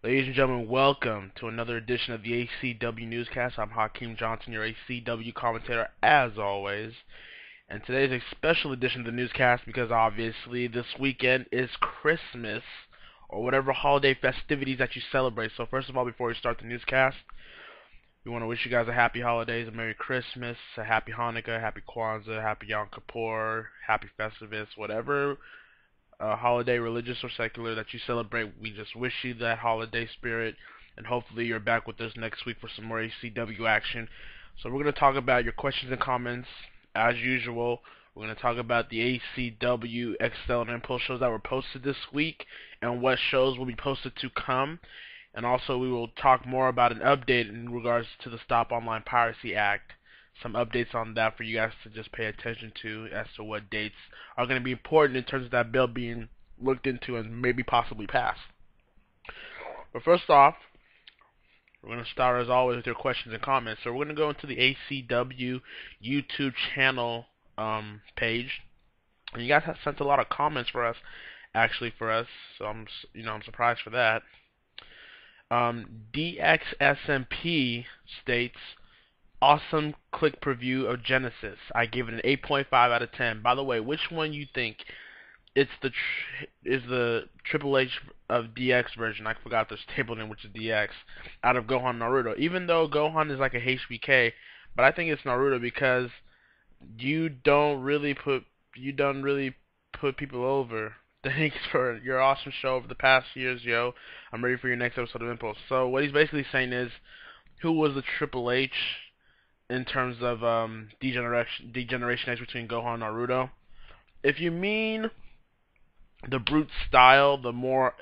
Ladies and gentlemen, welcome to another edition of the ACW Newscast. I'm Hakeem Johnson, your ACW commentator, as always. And today's a special edition of the newscast because obviously this weekend is Christmas or whatever holiday festivities that you celebrate. So first of all, before we start the newscast, we want to wish you guys a happy holidays, a Merry Christmas, a Happy Hanukkah, Happy Kwanzaa, Happy Yom Kippur, Happy Festivus, whatever holiday, religious or secular, that you celebrate. We just wish you that holiday spirit, and hopefully you're back with us next week for some more ACW action. So we're going to talk about your questions and comments as usual. We're going to talk about the ACW XL and Impulse shows that were posted this week and what shows will be posted to come. And also we will talk more about an update in regards to the Stop Online Piracy Act. Some updates on that for you guys to just pay attention to as to what dates are going to be important in terms of that bill being looked into and maybe possibly passed. But first off, we're going to start as always with your questions and comments. So we're going to go into the ACW YouTube channel page, and you guys have sent a lot of comments for us, So I'm surprised for that. DXSMP states, awesome click preview of Genesis. I give it an 8.5 out of 10. By the way, which one you think is the Triple H of DX version? I forgot this table name, which is DX, out of Gohan Naruto. Even though Gohan is like a HBK, but I think it's Naruto because you don't really put people over. Thanks for your awesome show over the past years, yo. I'm ready for your next episode of Impulse. So what he's basically saying is, who was the Triple H in terms of Degeneration X between Gohan and Naruto? If you mean the brute style, the more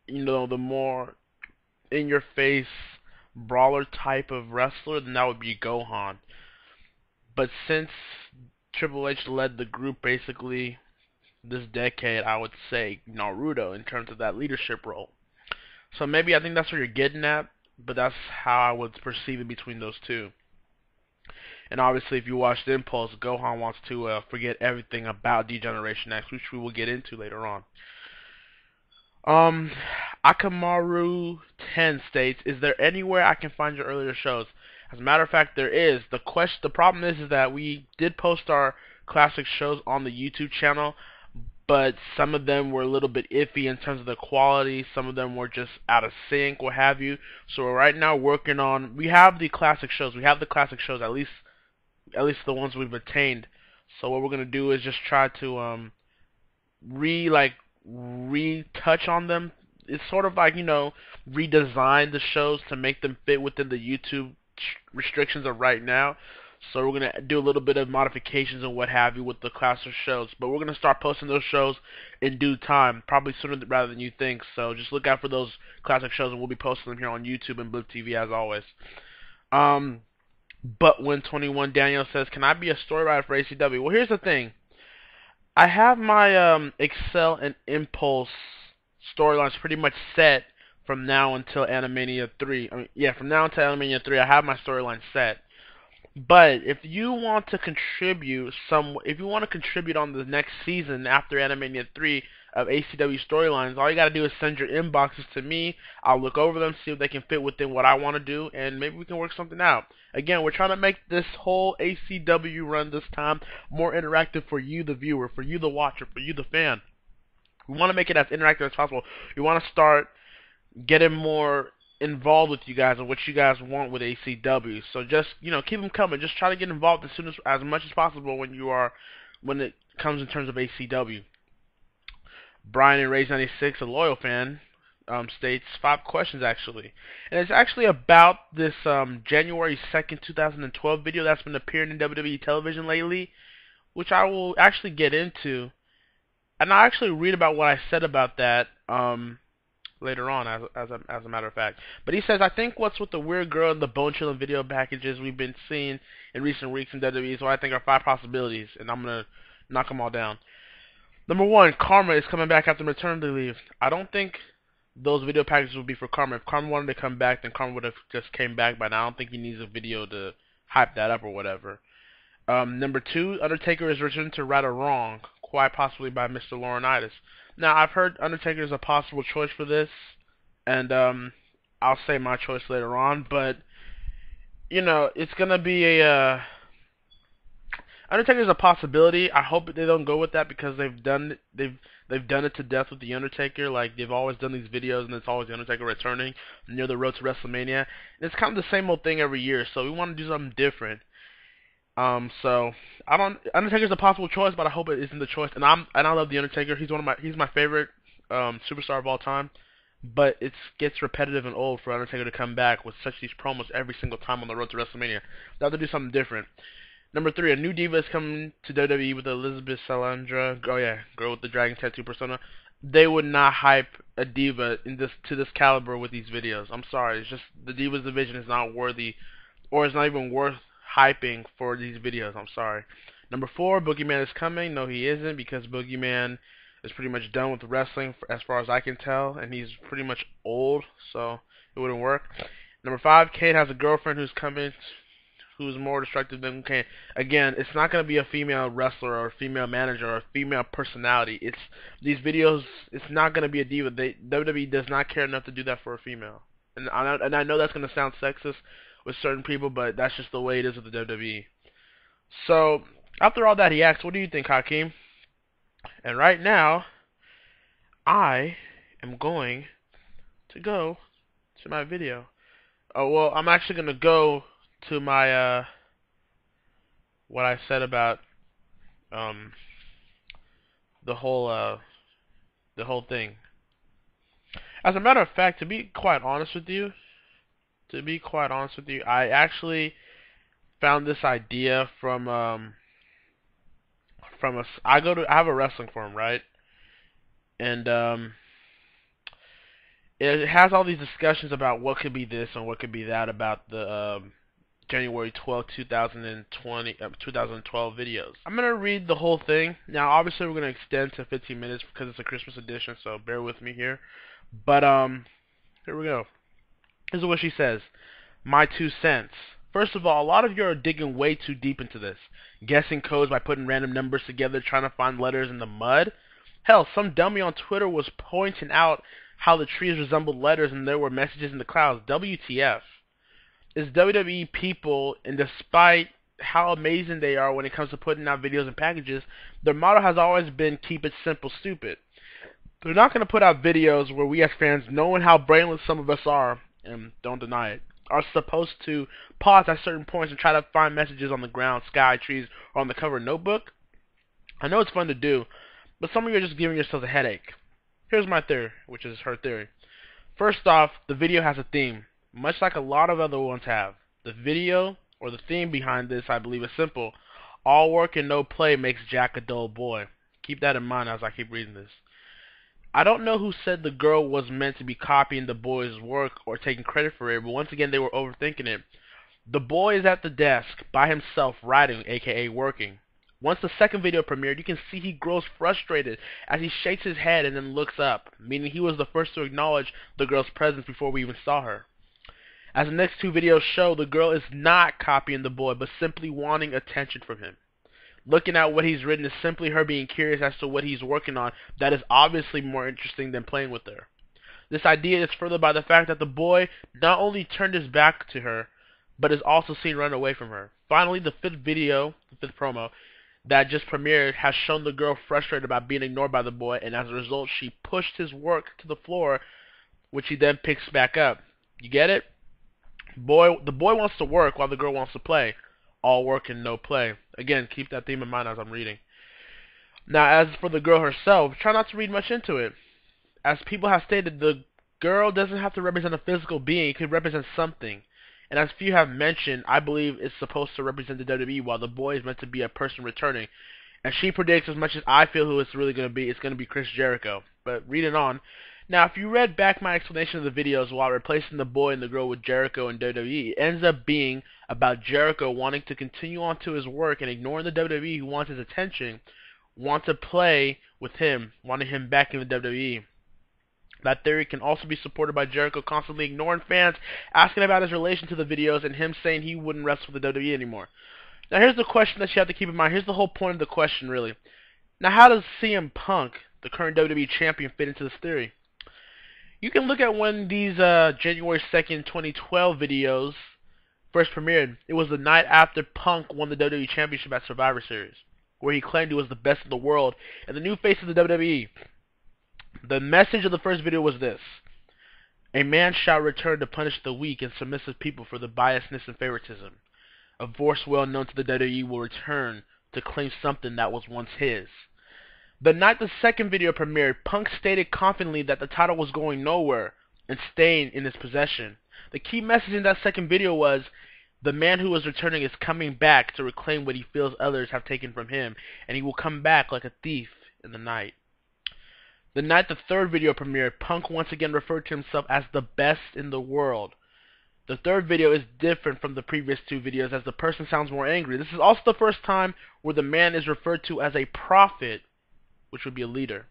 in your face brawler type of wrestler, then that would be Gohan. But since Triple H led the group basically this decade, I would say Naruto in terms of that leadership role. So maybe I think that's what you're getting at, but that's how I would perceive it between those two. And obviously, if you watched Impulse, Gohan wants to forget everything about Degeneration X, which we will get into later on. Akamaru 10 states, is there anywhere I can find your earlier shows? As a matter of fact, there is. The problem is that we did post our classic shows on the YouTube channel, but some of them were a little bit iffy in terms of the quality. Some of them were just out of sync, what have you. So we're right now working on. We have the classic shows. At least the ones we've attained. So what we're gonna do is just try to retouch on them. It's sort of like redesign the shows to make them fit within the YouTube restrictions of right now. So we're going to do a little bit of modifications and what have you with the classic shows. But we're going to start posting those shows in due time, probably sooner rather than you think. So just look out for those classic shows, and we'll be posting them here on YouTube and Blip TV as always. But when 21 Daniel says, can I be a story writer for ACW? Well, here's the thing. I have my Excel and Impulse storylines pretty much set from now until Animania 3. From now until Animania 3, I have my storyline set. But if you want to contribute on the next season after Animania 3 of ACW storylines, all you gotta do is send your inboxes to me. I'll look over them, see if they can fit within what I want to do, and maybe we can work something out. Again, we're trying to make this whole ACW run this time more interactive for you, the viewer, for you, the watcher, for you, the fan. We want to make it as interactive as possible. We want to start getting more involved with you guys and what you guys want with ACW. So just keep them coming. Just try to get involved as much as possible when it comes in terms of ACW. Brian in Raise 96, a loyal fan, states 5 questions actually, and it's actually about this January 2nd, 2012 video that's been appearing in WWE Television lately, which I will actually get into, and I'll actually read about what I said about that later on, as a matter of fact. But he says, I think what's with the weird girl and the bone chilling video packages we've been seeing in recent weeks in WWE is what I think are 5 possibilities, and I'm gonna knock them all down. Number 1, Karma is coming back after maternity leave. I don't think those video packages would be for Karma. If Karma wanted to come back, then Karma would have just came back by now. I don't think he needs a video to hype that up or whatever. Number 2, Undertaker is returned to Right or Wrong, quite possibly by Mr. Laurinaitis. Now, I've heard Undertaker is a possible choice for this, and I'll say my choice later on, but you know, it's gonna be a Undertaker's a possibility. I hope they don't go with that because they've done it to death with the Undertaker. Like they've always done these videos and it's always the Undertaker returning near the road to WrestleMania. And it's kind of the same old thing every year. So we want to do something different. So I don't. Undertaker's a possible choice, but I hope it isn't the choice. And I love the Undertaker. He's my favorite superstar of all time. But it gets repetitive and old for Undertaker to come back with such these promos every single time on the road to WrestleMania. They have to do something different. Number 3, a new diva is coming to WWE with Elizabeth Salandra. Oh yeah, girl with the dragon tattoo persona. They would not hype a diva to this caliber with these videos. I'm sorry, it's just the Divas division is not worthy, or it's not even worth hyping for these videos. I'm sorry. Number 4, Boogeyman is coming. No, he isn't, because Boogeyman is pretty much done with wrestling as far as I can tell, and he's pretty much old, so it wouldn't work. Number 5, Kate has a girlfriend who's coming, who's more destructive than Kane. Again, it's not going to be a female wrestler or a female manager or a female personality. It's these videos. It's not going to be a diva. WWE does not care enough to do that for a female. And I know that's going to sound sexist with certain people, but that's just the way it is with the WWE. So after all that, he asks, "What do you think, Hakeem?" And right now, I am going to go to my video. Oh well, I'm actually going to go to my what I said about the whole thing. As a matter of fact, to be quite honest with you, I actually found this idea from I have a wrestling forum, right? And it has all these discussions about what could be this and what could be that about the January 12, 2012 videos. I'm going to read the whole thing. Now, obviously, we're going to extend to 15 minutes because it's a Christmas edition, so bear with me here. But, here we go. This is what she says. My 2 cents. First of all, a lot of you are digging way too deep into this. Guessing codes by putting random numbers together, trying to find letters in the mud. Hell, some dummy on Twitter was pointing out how the trees resembled letters and there were messages in the clouds. WTF. Is WWE people, and despite how amazing they are when it comes to putting out videos and packages, their motto has always been keep it simple, stupid. They're not going to put out videos where we as fans, knowing how brainless some of us are, and don't deny it, are supposed to pause at certain points and try to find messages on the ground, sky, trees, or on the cover of a notebook. I know it's fun to do, but some of you are just giving yourselves a headache. Here's my theory, which is her theory. First off, the video has a theme, much like a lot of other ones have. The video, or the theme behind this, I believe is simple. All work and no play makes Jack a dull boy. Keep that in mind as I keep reading this. I don't know who said the girl was meant to be copying the boy's work or taking credit for it, but once again they were overthinking it. The boy is at the desk by himself writing, aka working. Once the second video premiered, you can see he grows frustrated as he shakes his head and then looks up, meaning he was the first to acknowledge the girl's presence before we even saw her. As the next 2 videos show, the girl is not copying the boy, but simply wanting attention from him. Looking at what he's written is simply her being curious as to what he's working on that is obviously more interesting than playing with her. This idea is furthered by the fact that the boy not only turned his back to her, but is also seen run away from her. Finally, the 5th promo, that just premiered has shown the girl frustrated about being ignored by the boy, and as a result, she pushed his work to the floor, which he then picks back up. You get it? The boy wants to work while the girl wants to play. All work and no play. Again, keep that theme in mind as I'm reading. Now, as for the girl herself, try not to read much into it. As people have stated, the girl doesn't have to represent a physical being. It could represent something. And as few have mentioned, I believe it's supposed to represent the WWE, while the boy is meant to be a person returning. And she predicts, as much as I feel who it's really going to be, it's going to be Chris Jericho. But reading on. Now, if you read back my explanation of the videos while replacing the boy and the girl with Jericho and WWE, it ends up being about Jericho wanting to continue on to his work and ignoring the WWE who wants his attention, want to play with him, wanting him back in the WWE. That theory can also be supported by Jericho constantly ignoring fans, asking about his relation to the videos, and him saying he wouldn't wrestle for the WWE anymore. Now, here's the question that you have to keep in mind. Here's the whole point of the question, really. Now, how does CM Punk, the current WWE champion, fit into this theory? You can look at when these January 2nd, 2012 videos first premiered. It was the night after Punk won the WWE Championship at Survivor Series, where he claimed he was the best in the world and the new face of the WWE. The message of the first video was this: a man shall return to punish the weak and submissive people for the biasness and favoritism. A force well known to the WWE will return to claim something that was once his. The night the second video premiered, Punk stated confidently that the title was going nowhere and staying in his possession. The key message in that second video was, the man who is returning is coming back to reclaim what he feels others have taken from him, and he will come back like a thief in the night. The night the third video premiered, Punk once again referred to himself as the best in the world. The third video is different from the previous two videos as the person sounds more angry. This is also the first time where the man is referred to as a prophet, which would be a leader.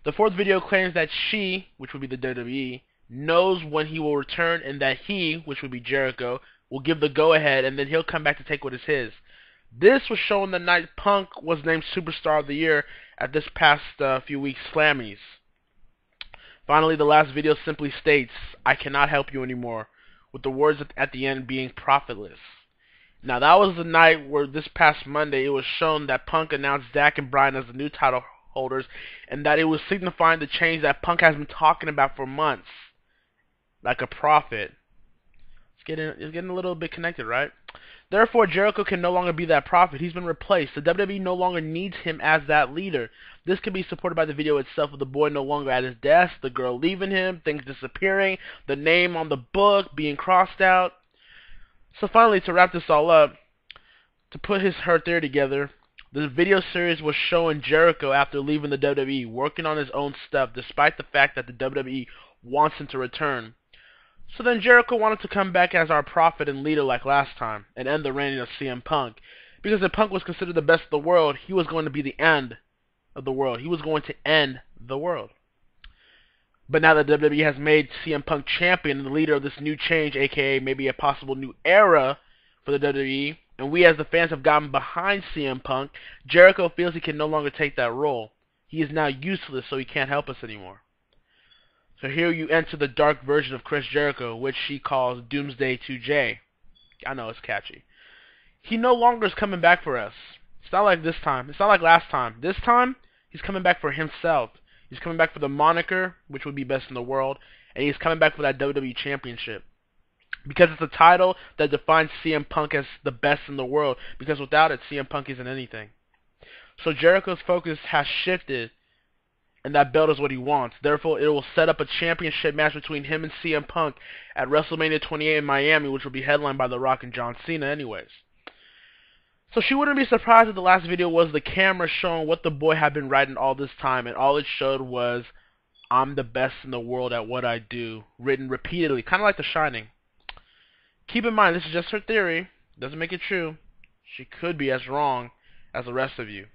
The fourth video claims that she, which would be the WWE, knows when he will return and that he, which would be Jericho, will give the go-ahead and then he'll come back to take what is his. This was shown the night Punk was named Superstar of the Year at this past few weeks' Slammies. Finally, the last video simply states, I cannot help you anymore, with the words at the end being profitless. Now that was the night where this past Monday it was shown that Punk announced Dak and Bryan as the new title holders and that it was signifying the change that Punk has been talking about for months. Like a prophet. It's getting a little bit connected, right? Therefore, Jericho can no longer be that prophet. He's been replaced. The WWE no longer needs him as that leader. This can be supported by the video itself, with the boy no longer at his desk, the girl leaving him, things disappearing, the name on the book being crossed out. So finally, to wrap this all up, to put her theory together, the video series was showing Jericho after leaving the WWE, working on his own stuff, despite the fact that the WWE wants him to return. So then Jericho wanted to come back as our prophet and leader like last time, and end the reign of CM Punk. Because if Punk was considered the best of the world, he was going to be the end of the world. He was going to end the world. But now that WWE has made CM Punk champion and the leader of this new change, aka maybe a possible new era for the WWE, and we as the fans have gotten behind CM Punk, Jericho feels he can no longer take that role. He is now useless, so he can't help us anymore. So here you enter the dark version of Chris Jericho, which she calls Doomsday 2J. I know, it's catchy. He no longer is coming back for us. It's not like this time. It's not like last time. This time, he's coming back for himself. He's coming back for the moniker, which would be best in the world, and he's coming back for that WWE Championship. Because it's a title that defines CM Punk as the best in the world, because without it, CM Punk isn't anything. So Jericho's focus has shifted, and that belt is what he wants. Therefore, it will set up a championship match between him and CM Punk at WrestleMania 28 in Miami, which will be headlined by The Rock and John Cena anyways. So she wouldn't be surprised if the last video was the camera showing what the boy had been writing all this time, and all it showed was, I'm the best in the world at what I do, written repeatedly, kind of like The Shining. Keep in mind, this is just her theory. Doesn't make it true. She could be as wrong as the rest of you.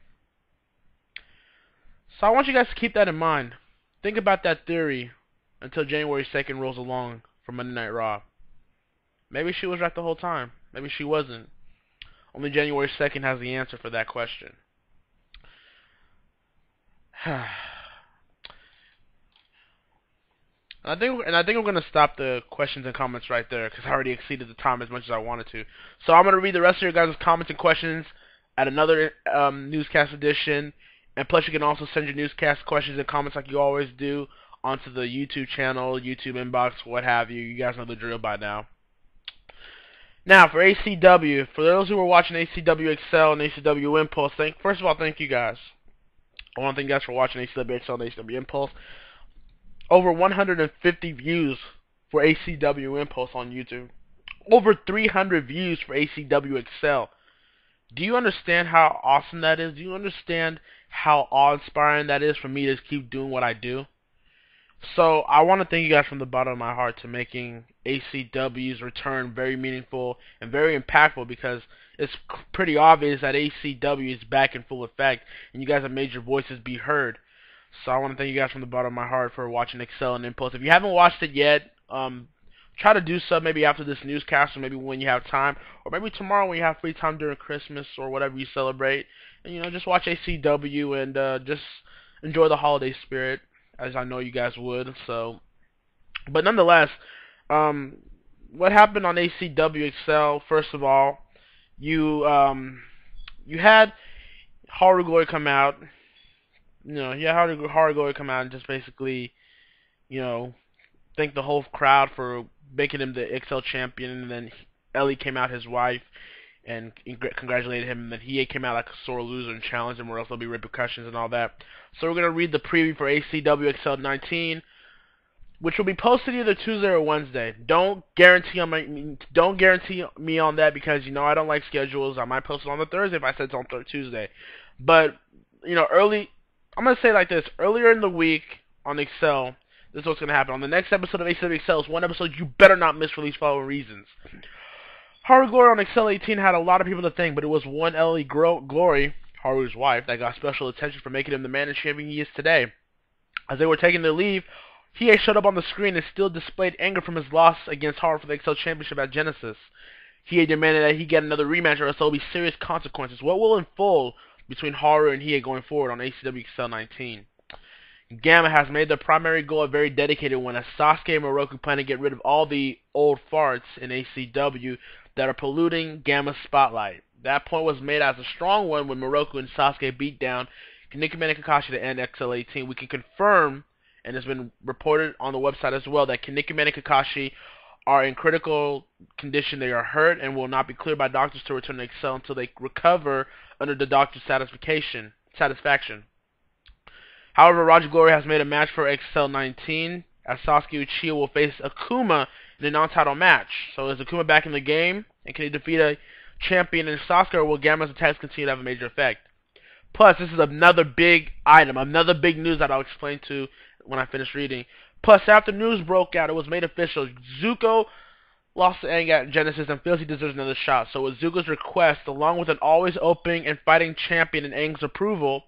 So I want you guys to keep that in mind. Think about that theory until January 2nd rolls along for Monday Night Raw. Maybe she was right the whole time. Maybe she wasn't. Only January 2nd has the answer for that question. I think we're going to stop the questions and comments right there because I already exceeded the time as much as I wanted to. So I'm going to read the rest of your guys' comments and questions at another newscast edition. And plus you can also send your newscast questions and comments like you always do onto the YouTube channel, YouTube inbox, what have you. You guys know the drill by now. Now, for ACW, for those who are watching ACW Excel and ACW Impulse, first of all, thank you guys. I want to thank you guys for watching ACW Excel and ACW Impulse. Over 150 views for ACW Impulse on YouTube. Over 300 views for ACW Excel. Do you understand how awesome that is? Do you understand how awe-inspiring that is for me to keep doing what I do? So I want to thank you guys from the bottom of my heart to making ACW's return very meaningful and very impactful, because it's pretty obvious that ACW is back in full effect and you guys have made your voices be heard. So I want to thank you guys from the bottom of my heart for watching Excel and Impulse. If you haven't watched it yet, try to do so maybe after this newscast, or maybe when you have time, or maybe tomorrow when you have free time during Christmas or whatever you celebrate. And you know, just watch ACW and just enjoy the holiday spirit, as I know you guys would. So But nonetheless, um, what happened on ACW Excel? First of all, you had Horror Glory come out. You had Horror Glory come out and just basically, you know, thank the whole crowd for making him the XL champion, and then Ellie came out, his wife, and congratulated him, and then he came out like a sore loser and challenged him, or else there'll be repercussions and all that. So we're gonna read the preview for ACW XL 19, which will be posted either Tuesday or Wednesday. Don't guarantee me on that, because I don't like schedules. I might post it on the Thursday if I said it's on Tuesday. But early. I'm gonna say it like this: earlier in the week on Excel, this is what's gonna happen. On the next episode of ACW Excel, is one episode you better not miss for these following reasons. Horror Glory on Excel 18 had a lot of people to thank, but it was one Ellie Glory, Haru's wife, that got special attention for making him the man and champion he is today. As they were taking their leave, he showed up on the screen and still displayed anger from his loss against Haru for the Excel Championship at Genesis. He demanded that he get another rematch, or else there will be serious consequences. What will unfold between Haru and Hiei going forward on ACW Excel 19? Gamma has made their primary goal a very dedicated one, as Sasuke and Moroku plan to get rid of all the old farts in ACW that are polluting Gamma's spotlight. That point was made as a strong one when Moroku and Sasuke beat down Kinnikuman and Kakashi to end XL18. We can confirm, and it's been reported on the website as well, that Kinnikuman and Kakashi are in critical condition. They are hurt and will not be cleared by doctors to return to Excel until they recover under the doctor's satisfaction. However, Roger Glory has made a match for XL 19, as Sasuke Uchiha will face Akuma in a non-title match. So is Akuma back in the game, and can he defeat a champion in Sasuke, or will Gamma's attacks continue to have a major effect? Plus, this is another big item, another big news that I'll explain to when I finish reading. Plus, after news broke out, it was made official. Zuko lost to Aang at Genesis and feels he deserves another shot. So with Zuko's request, along with an always open and fighting champion and Aang's approval,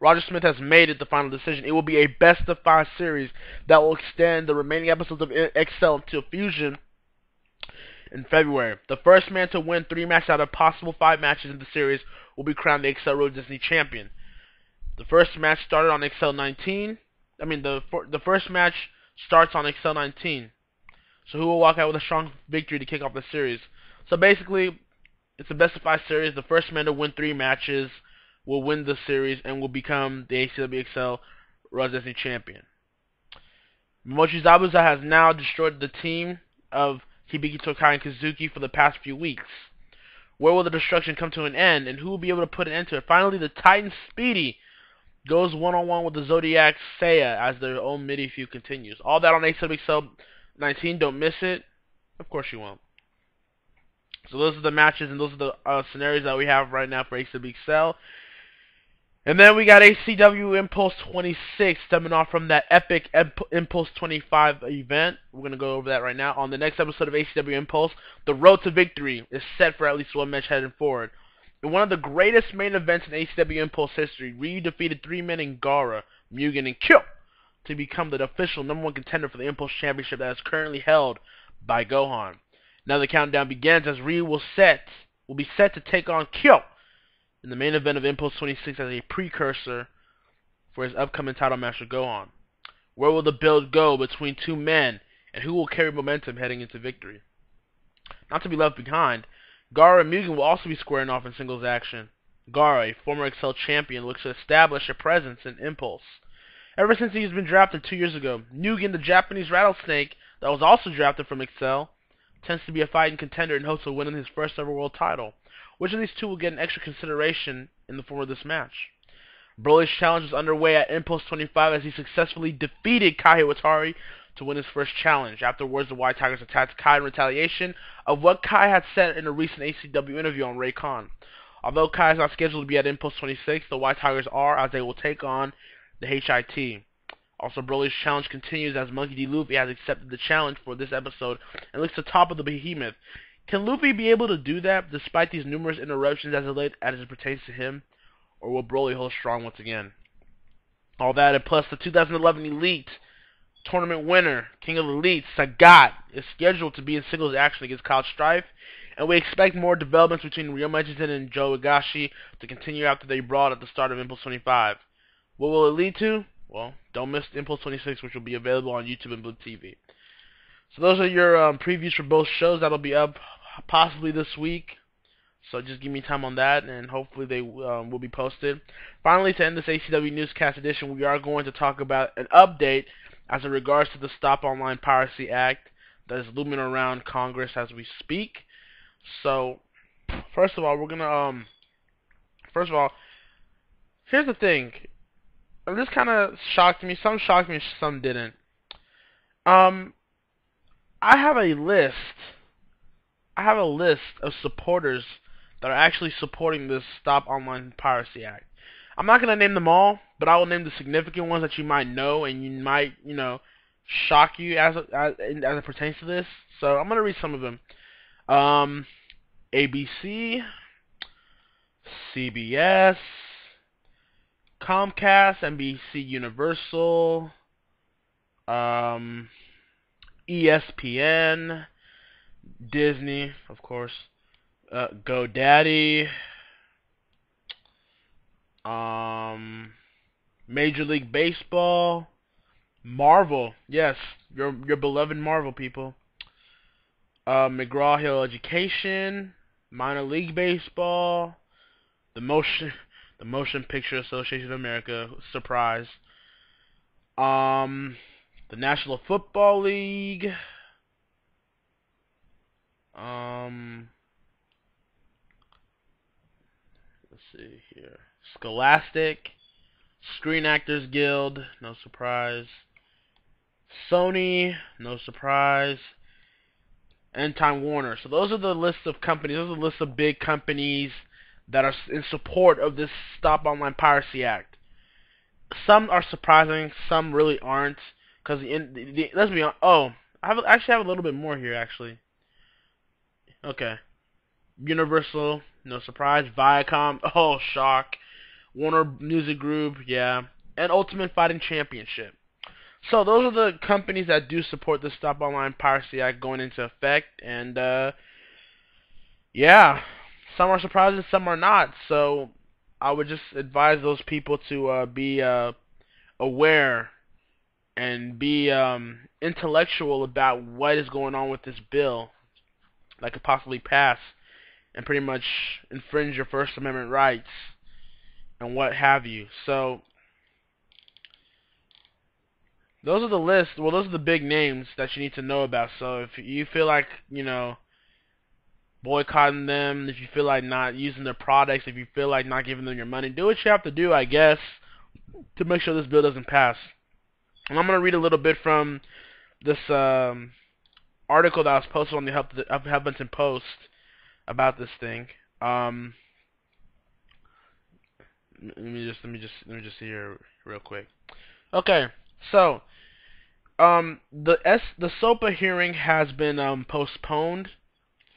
Roger Smith has made it the final decision. It will be a best-of-5 series that will extend the remaining episodes of XL until Fusion in February. The first man to win 3 matches out of possible 5 matches in the series will be crowned the XL Road Disney champion. The first match started on XL 19. The first match starts on XL 19. So who will walk out with a strong victory to kick off the series? So basically, it's a best-of-5 series. The first man to win 3 matches will win the series and will become the ACW XL Road Disney champion. Momochi Zabuza has now destroyed the team of Hibiki Tokai and Kazuki for the past few weeks. Where will the destruction come to an end, and who will be able to put an end to it? Finally, the Titan Speedy goes one-on-one with the Zodiac Seiya as their own midi feud continues. All that on ACW XL 19. Don't miss it. Of course you won't. So those are the matches and those are the scenarios that we have right now for ACW XL. And then we got ACW Impulse 26 stemming off from that epic Impulse 25 event. We're going to go over that right now. On the next episode of ACW Impulse, the road to victory is set for at least one match heading forward. In one of the greatest main events in ACW Impulse history, Ryu defeated 3 men in Gaara, Mugen, and Kyo to become the official #1 contender for the Impulse Championship that is currently held by Gohan. Now the countdown begins as Ryu will be set to take on Kyo in the main event of Impulse 26 as a precursor for his upcoming title match with Gohan. Where will the build go between 2 men, and who will carry momentum heading into victory? Not to be left behind, Gaara and Mugen will also be squaring off in singles action. Gaara, a former XL champion, looks to establish a presence in Impulse. Ever since he has been drafted 2 years ago, Mugen, the Japanese rattlesnake that was also drafted from XL, tends to be a fighting contender in hopes of winning his first ever world title. Which of these two will get an extra consideration in the form of this match? Broly's challenge is underway at Impulse 25 as he successfully defeated Kai Iwatari to win his first challenge. Afterwards, the White Tigers attacked Kai in retaliation of what Kai had said in a recent ACW interview on Ray Khan. Although Kai is not scheduled to be at Impulse 26, the White Tigers are, as they will take on the HIT. Also, Broly's challenge continues as Monkey D. Luffy has accepted the challenge for this episode and looks to topple the behemoth. Can Luffy be able to do that despite these numerous interruptions as it pertains to him? Or will Broly hold strong once again? All that and plus the 2011 Elite Tournament winner, King of Elite, Sagat, is scheduled to be in singles action against Cloud Strife, and we expect more developments between Ryoma Echizen and Joe Higashi to continue after they brawled at the start of Impulse 25. What will it lead to? well, don't miss Impulse 26, which will be available on YouTube and Blue TV. So those are your previews for both shows. That'll be up possibly this week. So just give me time on that, and hopefully they will be posted. Finally, to end this ACW Newscast edition, we are going to talk about an update as it regards to the Stop Online Piracy Act that is looming around Congress as we speak. So, first of all, we're gonna here's the thing. And this kind of shocked me. Some shocked me, some didn't. Um, I have a list. I have a list of supporters that are actually supporting this Stop Online Piracy Act. I'm not gonna name them all, but I will name the significant ones that you might know and you might, shock you as it pertains to this. So I'm gonna read some of them. ABC, CBS, Comcast, NBC Universal, ESPN, Disney, of course, GoDaddy, Major League Baseball, Marvel, yes, your beloved Marvel people, McGraw-Hill Education, Minor League Baseball, the Motion Picture Association of America, surprise, the National Football League, let's see here, Scholastic, Screen Actors Guild, no surprise, Sony, no surprise, and Time Warner. So those are the lists of companies, those are the lists of big companies that are in support of this Stop Online Piracy Act. Some are surprising, some really aren't, because let's be honest. Oh, I actually have a little bit more here, actually. Okay. Universal, no surprise. Viacom, oh, shock. Warner Music Group, yeah. And Ultimate Fighting Championship. So those are the companies that do support the Stop Online Piracy Act going into effect. And, yeah. Some are surprised, some are not. So I would just advise those people to be aware and be intellectual about what is going on with this bill that could possibly pass and pretty much infringe your First Amendment rights and what have you. So those are the lists. Well, those are the big names that you need to know about. So if you feel like, boycotting them, if you feel like not using their products, if you feel like not giving them your money, do what you have to do, I guess, to make sure this bill doesn't pass. And I'm going to read a little bit from this article that was posted on the Huffington Post about this thing. Let me just see here real quick. Okay, so the SOPA hearing has been postponed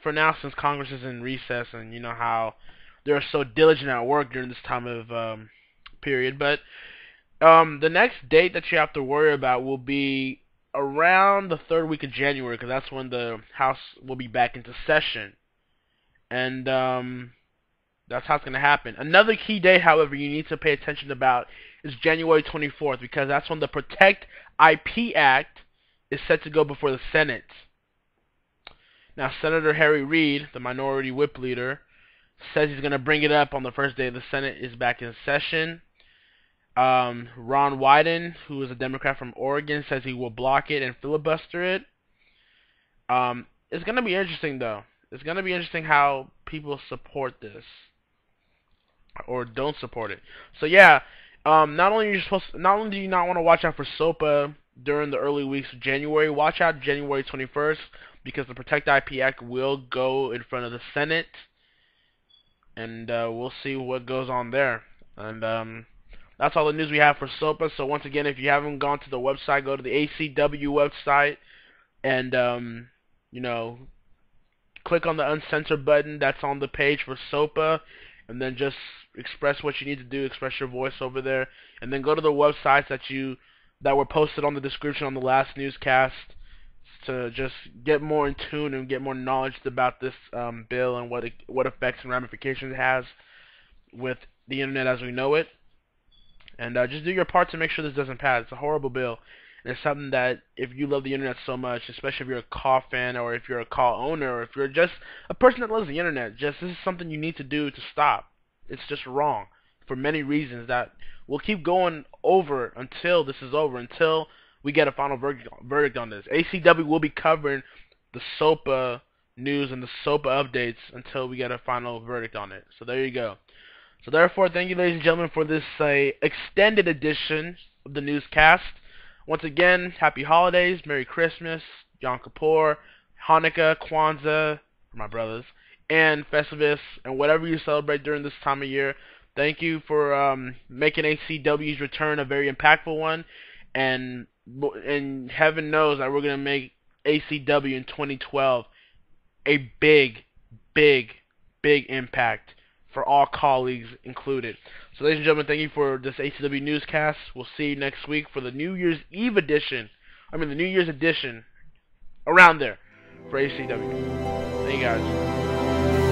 for now since Congress is in recess, and you know how they're so diligent at work during this time of period. But the next date that you have to worry about will be around the third week of January, because that's when the House will be back into session. And that's how it's going to happen. Another key date, however, you need to pay attention about is January 24th, because that's when the Protect IP Act is set to go before the Senate. Now, Senator Harry Reid, the minority whip leader, says he's going to bring it up on the first day the Senate is back in session. Ron Wyden, who is a Democrat from Oregon, says he will block it and filibuster it. It's going to be interesting, though. It's going to be interesting how people support this or don't support it. So yeah, not only do you not want to watch out for SOPA during the early weeks of January, watch out January 21st, because the Protect IP Act will go in front of the Senate, and we'll see what goes on there. And that's all the news we have for SOPA. So once again, if you haven't gone to the website, go to the ACW website and click on the uncensor button that's on the page for SOPA, and then just express what you need to do, express your voice over there, and then go to the websites that were posted on the description on the last newscast to just get more in tune and get more knowledge about this bill and what effects and ramifications it has with the internet as we know it. And just do your part to make sure this doesn't pass. It's a horrible bill. And it's something that if you love the internet so much, especially if you're a call fan or if you're a call owner or if you're just a person that loves the internet, just this is something you need to do to stop. It's just wrong for many reasons that will keep going over until this is over, until we get a final verdict on this. ACW will be covering the SOPA news and the SOPA updates until we get a final verdict on it. So there you go. So therefore, thank you, ladies and gentlemen, for this extended edition of the newscast. Once again, happy holidays, Merry Christmas, Yom Kippur, Hanukkah, Kwanzaa, for my brothers, and Festivus, and whatever you celebrate during this time of year. Thank you for making ACW's return a very impactful one, and heaven knows that we're going to make ACW in 2012 a big, big, big impact for all colleagues included. So ladies and gentlemen, thank you for this ACW newscast. We'll see you next week for the New Year's Eve edition. The New Year's edition, around there, for ACW. Thank you guys.